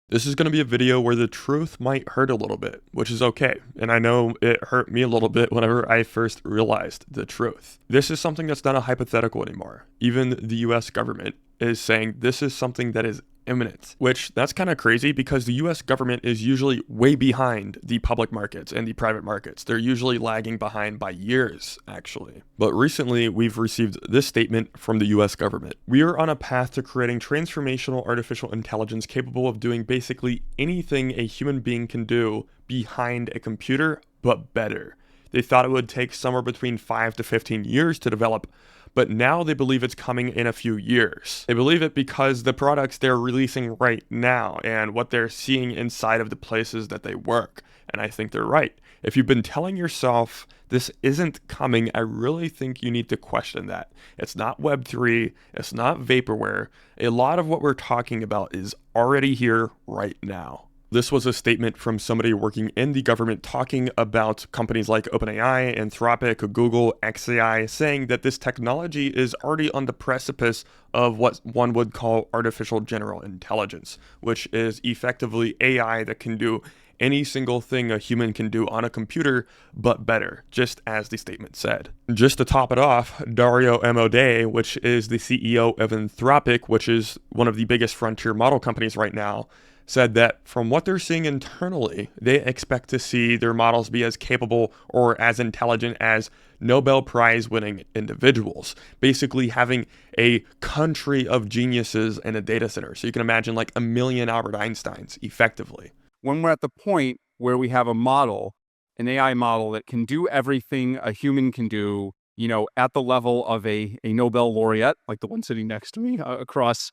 This is going to be a video where the truth might hurt a little bit, which is okay. And I know it hurt me a little bit whenever I first realized the truth. This is something that's not a hypothetical anymore. Even the US government is saying this is something that is imminent, which that's kind of crazy because the US government is usually way behind the public markets and the private markets. They're usually lagging behind by years, actually. But recently, we've received this statement from the US government. We are on a path to creating transformational artificial intelligence capable of doing basically anything a human being can do behind a computer, but better. They thought it would take somewhere between 5 to 15 years to develop, but now they believe it's coming in a few years. They believe it because the products they're releasing right now and what they're seeing inside of the places that they work. And I think they're right. If you've been telling yourself this isn't coming, I really think you need to question that. It's not Web3, it's not vaporware. A lot of what we're talking about is already here right now. This was a statement from somebody working in the government talking about companies like OpenAI, Anthropic, Google, XAI, saying that this technology is already on the precipice of what one would call artificial general intelligence, which is effectively AI that can do any single thing a human can do on a computer, but better, just as the statement said. Just to top it off, Dario Amodei, which is the CEO of Anthropic, which is one of the biggest frontier model companies right now, said that from what they're seeing internally, they expect to see their models be as capable or as intelligent as Nobel Prize winning individuals, basically having a country of geniuses in a data center. So you can imagine like a million Albert Einsteins effectively. When we're at the point where we have a model, an AI model that can do everything a human can do, at the level of a Nobel laureate, like the one sitting next to me, across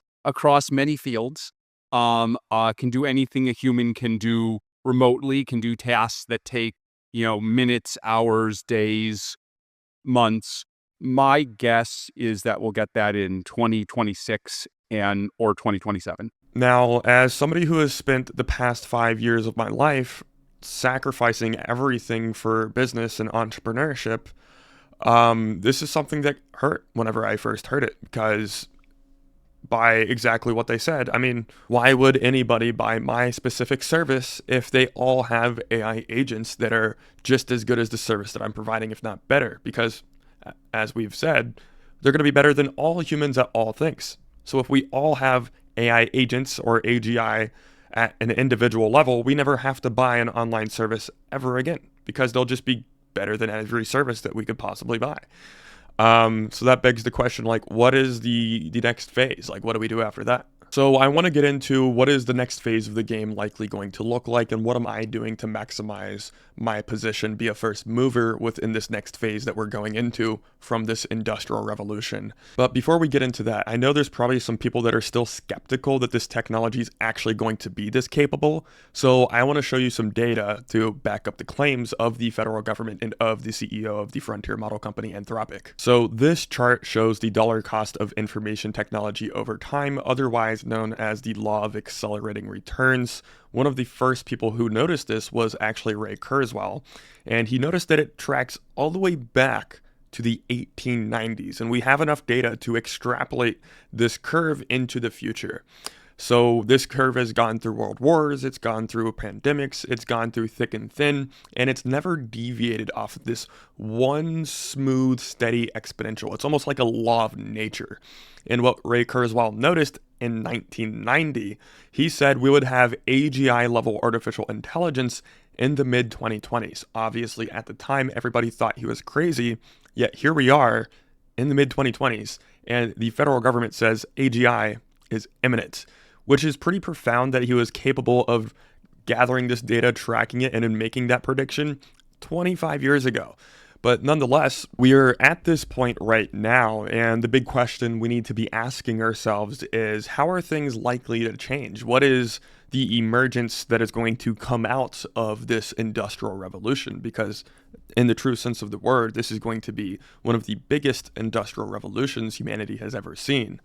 many fields, can do anything a human can do remotely, can do tasks that take, minutes, hours, days, months. My guess is that we'll get that in 2026 or 2027. Now, as somebody who has spent the past 5 years of my life sacrificing everything for business and entrepreneurship, this is something that hurt whenever I first heard it, because by exactly what they said. I mean, why would anybody buy my specific service if they all have AI agents that are just as good as the service that I'm providing, if not better? Because, as we've said, they're going to be better than all humans at all things. So if we all have AI agents or AGI at an individual level, we never have to buy an online service ever again, because they'll just be better than every service that we could possibly buy. So that begs the question, like, what is the next phase? Like, what do we do after that? So I want to get into what is the next phase of the game likely going to look like, and what am I doing to maximize my position, be a first mover within this next phase that we're going into from this industrial revolution. But before we get into that, I know there's probably some people that are still skeptical that this technology is actually going to be this capable. So I want to show you some data to back up the claims of the federal government and of the CEO of the frontier model company Anthropic. So this chart shows the dollar cost of information technology over time, otherwise known as the law of accelerating returns. One of the first people who noticed this was actually Ray Kurzweil, and he noticed that it tracks all the way back to the 1890s, and we have enough data to extrapolate this curve into the future. So this curve has gone through world wars, it's gone through pandemics, it's gone through thick and thin, and it's never deviated off of this one smooth, steady exponential. It's almost like a law of nature. And what Ray Kurzweil noticed in 1990, he said we would have AGI level artificial intelligence in the mid 2020s. Obviously, at the time, everybody thought he was crazy, yet here we are in the mid 2020s, and the federal government says AGI is imminent, which is pretty profound that he was capable of gathering this data, tracking it, and then making that prediction 25 years ago. But nonetheless, we are at this point right now, and the big question we need to be asking ourselves is, how are things likely to change? What is the emergence that is going to come out of this industrial revolution? Because in the true sense of the word, this is going to be one of the biggest industrial revolutions humanity has ever seen.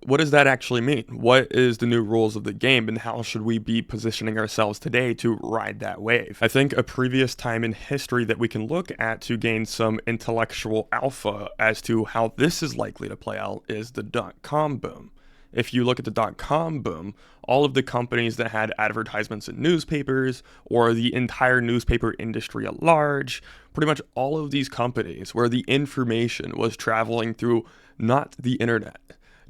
What does that actually mean? What is the new rules of the game, and how should we be positioning ourselves today to ride that wave? I think a previous time in history that we can look at to gain some intellectual alpha as to how this is likely to play out is the dot-com boom. If you look at the dot-com boom, all of the companies that had advertisements in newspapers or the entire newspaper industry at large, pretty much all of these companies where the information was traveling through not the internet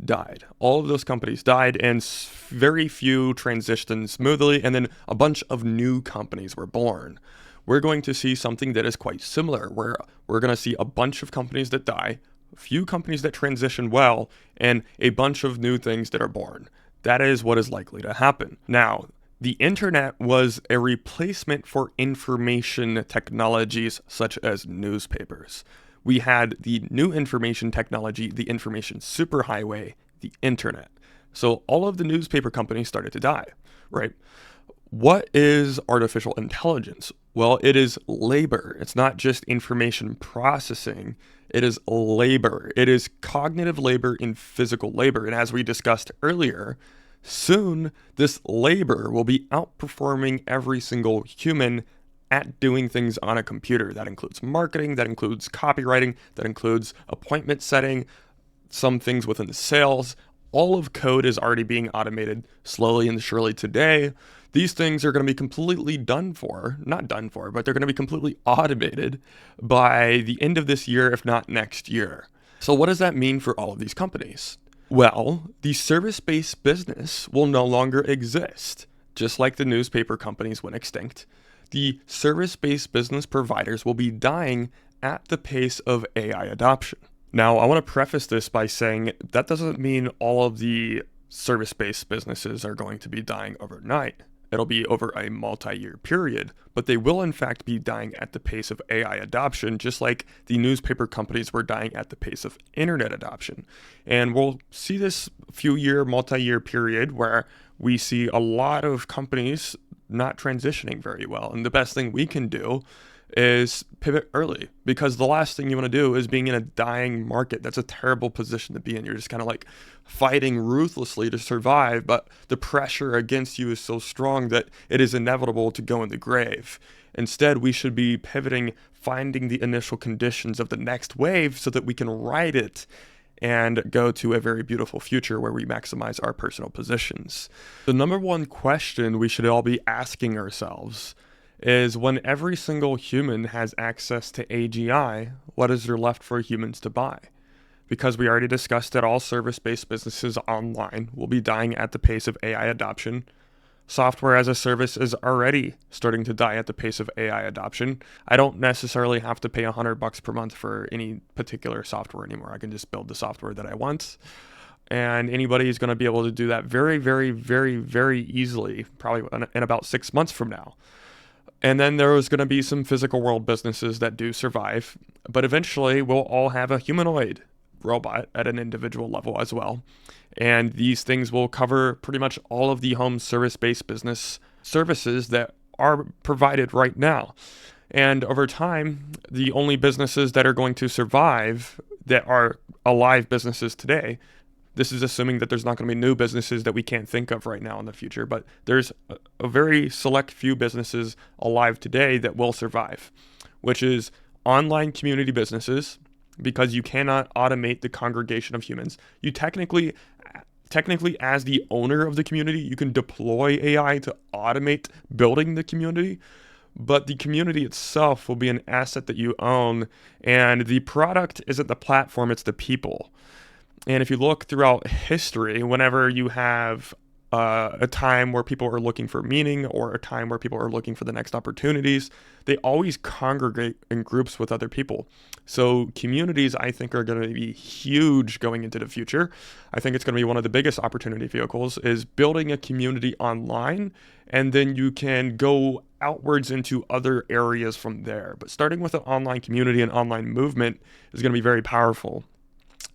died. All of those companies died, and very few transitioned smoothly, and then a bunch of new companies were born. We're going to see something that is quite similar, where we're going to see a bunch of companies that die, a few companies that transition well, and a bunch of new things that are born. That is what is likely to happen. Now, the internet was a replacement for information technologies such as newspapers. We had the new information technology, the information superhighway, the internet. So all of the newspaper companies started to die, right? What is artificial intelligence? Well, it is labor. It's not just information processing. It is labor. It is cognitive labor in physical labor. And as we discussed earlier, soon this labor will be outperforming every single human at doing things on a computer. That includes marketing, that includes copywriting, that includes appointment setting, some things within the sales. All of code is already being automated slowly and surely today. These things are going to be completely not done for, but they're going to be completely automated by the end of this year, if not next year. So what does that mean for all of these companies? Well, the service-based business will no longer exist. Just like the newspaper companies went extinct, the service-based business providers will be dying at the pace of AI adoption. Now, I want to preface this by saying that doesn't mean all of the service-based businesses are going to be dying overnight. It'll be over a multi-year period, but they will in fact be dying at the pace of AI adoption, just like the newspaper companies were dying at the pace of internet adoption. And we'll see this multi-year period where we see a lot of companies not transitioning very well. And the best thing we can do is pivot early, because the last thing you want to do is being in a dying market. That's a terrible position to be in. You're just kind of like fighting ruthlessly to survive, but the pressure against you is so strong that it is inevitable to go in the grave. Instead, we should be pivoting, finding the initial conditions of the next wave so that we can ride it and go to a very beautiful future where we maximize our personal positions. The number one question we should all be asking ourselves is, when every single human has access to AGI, what is there left for humans to buy? Because we already discussed that all service-based businesses online will be dying at the pace of AI adoption. Software as a service is already starting to die at the pace of AI adoption. I don't necessarily have to pay $100 per month for any particular software anymore. I can just build the software that I want. And anybody is going to be able to do that very, very, very, very easily, probably in about 6 months from now. And then there's going to be some physical world businesses that do survive, but eventually we'll all have a humanoid robot at an individual level as well. And these things will cover pretty much all of the home service-based business services that are provided right now. And over time, the only businesses that are going to survive that are alive businesses today, this is assuming that there's not going to be new businesses that we can't think of right now in the future, but there's a very select few businesses alive today that will survive, which is online community businesses, because you cannot automate the congregation of humans. You technically, as the owner of the community, you can deploy AI to automate building the community, but the community itself will be an asset that you own, and the product isn't the platform, it's the people. And if you look throughout history, whenever you have a time where people are looking for meaning, or a time where people are looking for the next opportunities, they always congregate in groups with other people. So communities, I think, are going to be huge going into the future. I think it's going to be one of the biggest opportunity vehicles, is building a community online, and then you can go outwards into other areas from there. But starting with an online community and online movement is going to be very powerful.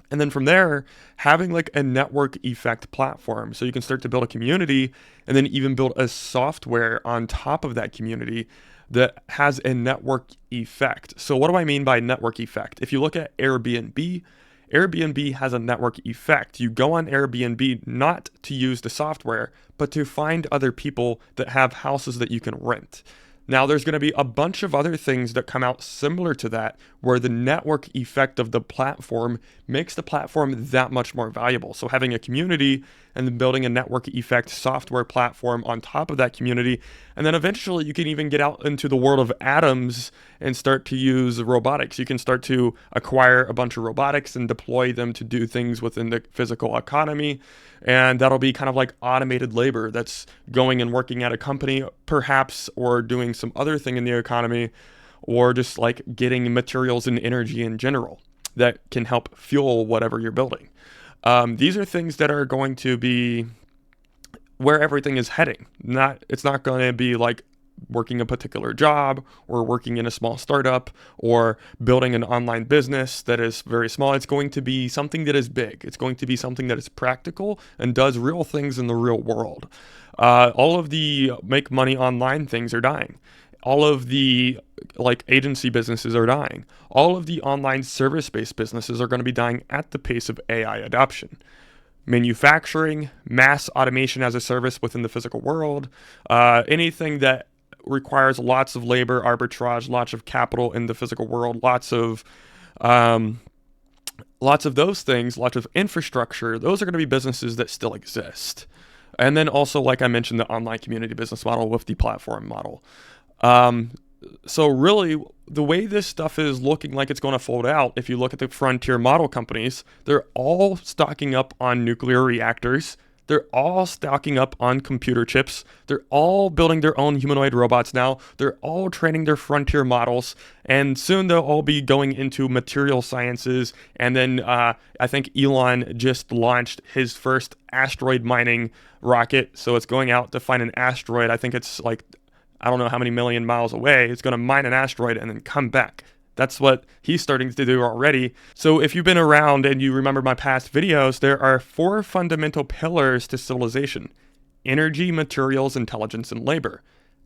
And then from there, having like a network effect platform. So you can start to build a community and then even build a software on top of that community that has a network effect. So what do I mean by network effect? If you look at Airbnb, Airbnb has a network effect. You go on Airbnb not to use the software, but to find other people that have houses that you can rent. Now, there's going to be a bunch of other things that come out similar to that, where the network effect of the platform makes the platform that much more valuable. So, having a community and then building a network effect software platform on top of that community. And then eventually, you can even get out into the world of atoms and start to use robotics. You can start to acquire a bunch of robotics and deploy them to do things within the physical economy. And that'll be kind of like automated labor that's going and working at a company, perhaps, or doing some other thing in the economy, or just like getting materials and energy in general that can help fuel whatever you're building. These are things that are going to be where everything is heading. It's not going to be like working a particular job or working in a small startup or building an online business that is very small. It's going to be something that is big. It's going to be something that is practical and does real things in the real world. All of the make money online things are dying. All of the like agency businesses are dying. All of the online service-based businesses are going to be dying at the pace of AI adoption. Manufacturing, mass automation as a service within the physical world, anything that requires lots of labor arbitrage, lots of capital in the physical world, lots of those things, lots of infrastructure. Those are going to be businesses that still exist. And then also, like I mentioned, the online community business model with the platform model. So really, the way this stuff is looking like it's going to fold out, if you look at the frontier model companies, they're all stocking up on nuclear reactors. They're all stocking up on computer chips. They're all building their own humanoid robots now. They're all training their frontier models. And soon they'll all be going into material sciences. And then I think Elon just launched his first asteroid mining rocket. So it's going out to find an asteroid. I think it's like, I don't know how many million miles away. It's going to mine an asteroid and then come back. That's what he's starting to do already. So if you've been around and you remember my past videos, there are 4 fundamental pillars to civilization: energy, materials, intelligence, and labor.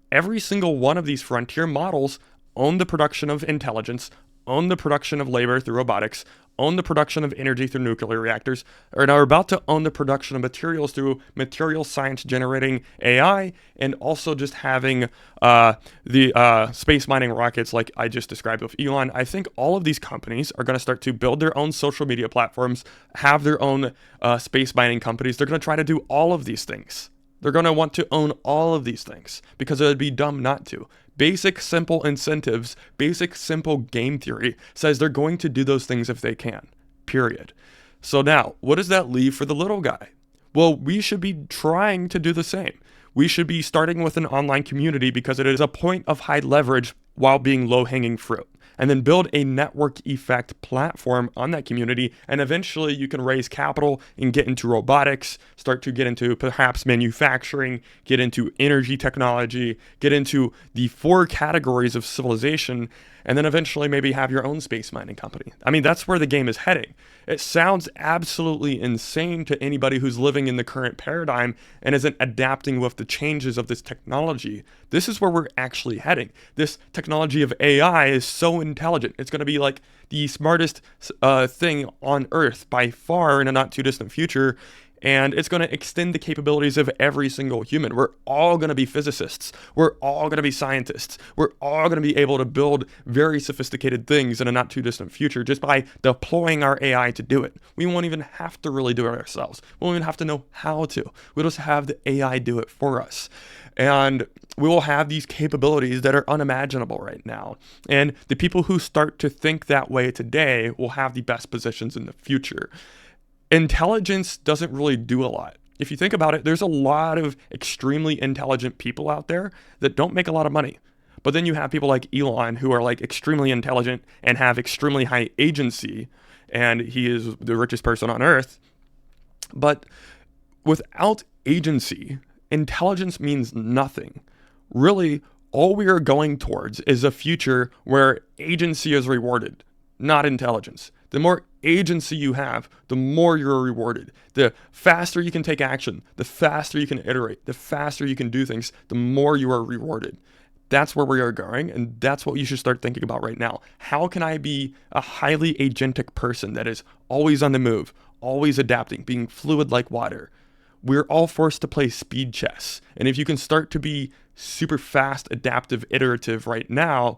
Every single one of these frontier models own the production of intelligence, own the production of labor through robotics, own the production of energy through nuclear reactors, and are about to own the production of materials through material science generating AI, and also just having the space mining rockets like I just described with Elon. I think all of these companies are going to start to build their own social media platforms, have their own space mining companies. They're going to try to do all of these things. They're going to want to own all of these things because it would be dumb not to. Basic, simple incentives, basic, simple game theory says they're going to do those things if they can, period. So now, what does that leave for the little guy? Well, we should be trying to do the same. We should be starting with an online community because it is a point of high leverage while being low-hanging fruit. And then build a network effect platform on that community. And eventually you can raise capital and get into robotics, start to get into perhaps manufacturing, get into energy technology, get into the 4 categories of civilization, and then eventually maybe have your own space mining company. I mean, that's where the game is heading. It sounds absolutely insane to anybody who's living in the current paradigm and isn't adapting with the changes of this technology. This is where we're actually heading. This technology of AI is so intelligent. It's going to be like the smartest thing on Earth by far in a not too distant future. And it's going to extend the capabilities of every single human. We're all going to be physicists. We're all going to be scientists. We're all going to be able to build very sophisticated things in a not too distant future just by deploying our AI to do it. We won't even have to really do it ourselves. We won't even have to know how to. We'll just have the AI do it for us. And we will have these capabilities that are unimaginable right now. And the people who start to think that way today will have the best positions in the future. Intelligence doesn't really do a lot. If you think about it, there's a lot of extremely intelligent people out there that don't make a lot of money. But then you have people like Elon who are like extremely intelligent and have extremely high agency, and he is the richest person on earth. But without agency, intelligence means nothing. Really, all we are going towards is a future where agency is rewarded, not intelligence. The more agency you have, the more you're rewarded. The faster you can take action, the faster you can iterate, the faster you can do things, the more you are rewarded. That's where we are going, and that's what you should start thinking about right now. How can I be a highly agentic person that is always on the move, always adapting, being fluid like water? we're all forced to play speed chess. And if you can start to be super fast, adaptive, iterative right now,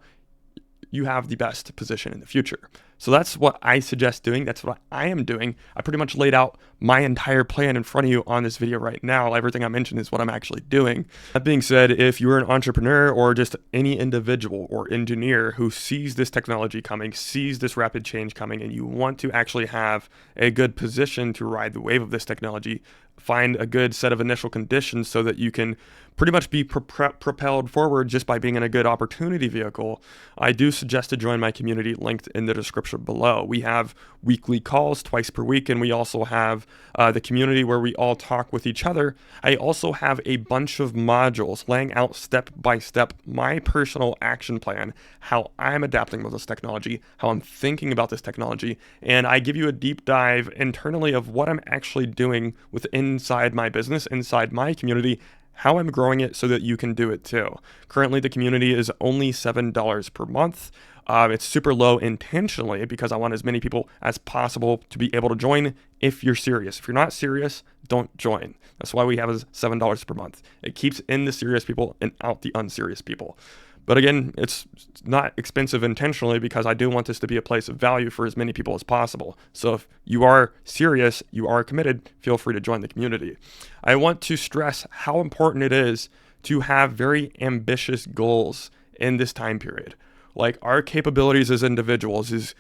you have the best position in the future. So that's what I suggest doing. That's what I am doing. I pretty much laid out my entire plan in front of you on this video right now. Everything I mentioned is what I'm actually doing. That being said, if you're an entrepreneur or just any individual or engineer who sees this technology coming, sees this rapid change coming, and you want to actually have a good position to ride the wave of this technology, find a good set of initial conditions so that you can pretty much be propelled forward just by being in a good opportunity vehicle, I do suggest to join my community linked in the description below. We have weekly calls twice per week, and we also have the community where we all talk with each other. I also have a bunch of modules laying out step by step my personal action plan, how I'm adapting with this technology, how I'm thinking about this technology, and I give you a deep dive internally of what I'm actually doing with inside my business, inside my community, how I'm growing it so that you can do it too. Currently, the community is only $7 per month. It's super low intentionally because I want as many people as possible to be able to join if you're serious. If you're not serious, don't join. That's why we have $7 per month. It keeps in the serious people and out the unserious people. But again, it's not expensive intentionally because I do want this to be a place of value for as many people as possible. So if you are serious, you are committed, feel free to join the community. I want to stress how important it is to have very ambitious goals in this time period. Like our capabilities as individuals is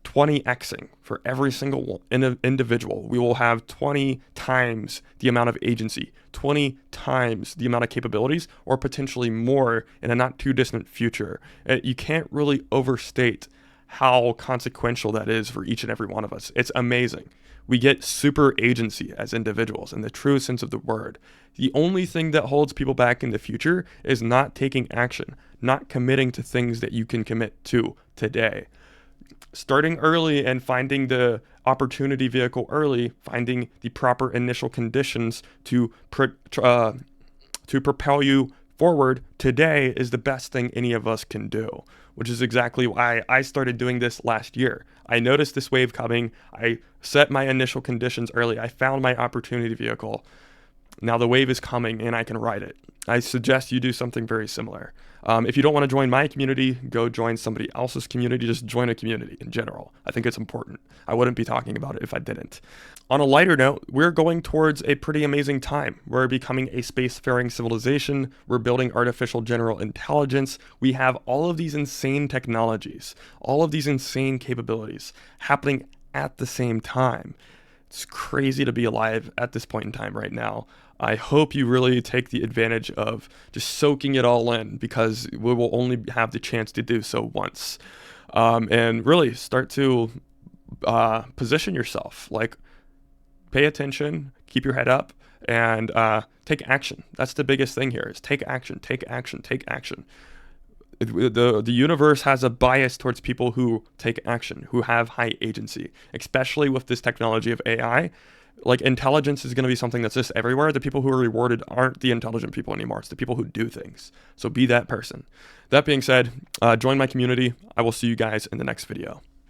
20xing for every single individual. We will have 20 times the amount of agency, 20 times the amount of capabilities, or potentially more in a not too distant future. You can't really overstate how consequential that is for each and every one of us. It's amazing. We get super agency as individuals in the true sense of the word. The only thing that holds people back in the future is not taking action, not committing to things that you can commit to today. Starting early and finding the opportunity vehicle early, finding the proper initial conditions to propel you forward today is the best thing any of us can do, which is exactly why I started doing this last year. I noticed this wave coming. I set my initial conditions early. I found my opportunity vehicle. Now the wave is coming and I can ride it. I suggest you do something very similar. If you don't want to join my community, go join somebody else's community. Just join a community in general. I think it's important. I wouldn't be talking about it if I didn't. On a lighter note, we're going towards a pretty amazing time. We're becoming a spacefaring civilization. We're building artificial general intelligence. We have all of these insane technologies, all of these insane capabilities happening at the same time. It's crazy to be alive at this point in time right now. I hope you really take the advantage of just soaking it all in because we will only have the chance to do so once. And really start to position yourself. Like, pay attention, keep your head up, and take action. That's the biggest thing here is take action, take action, take action. The universe has a bias towards people who take action, who have high agency, especially with this technology of AI. Like, intelligence is going to be something that's just everywhere. The people who are rewarded aren't the intelligent people anymore. It's the people who do things. So be that person. That being said, join my community. I will see you guys in the next video.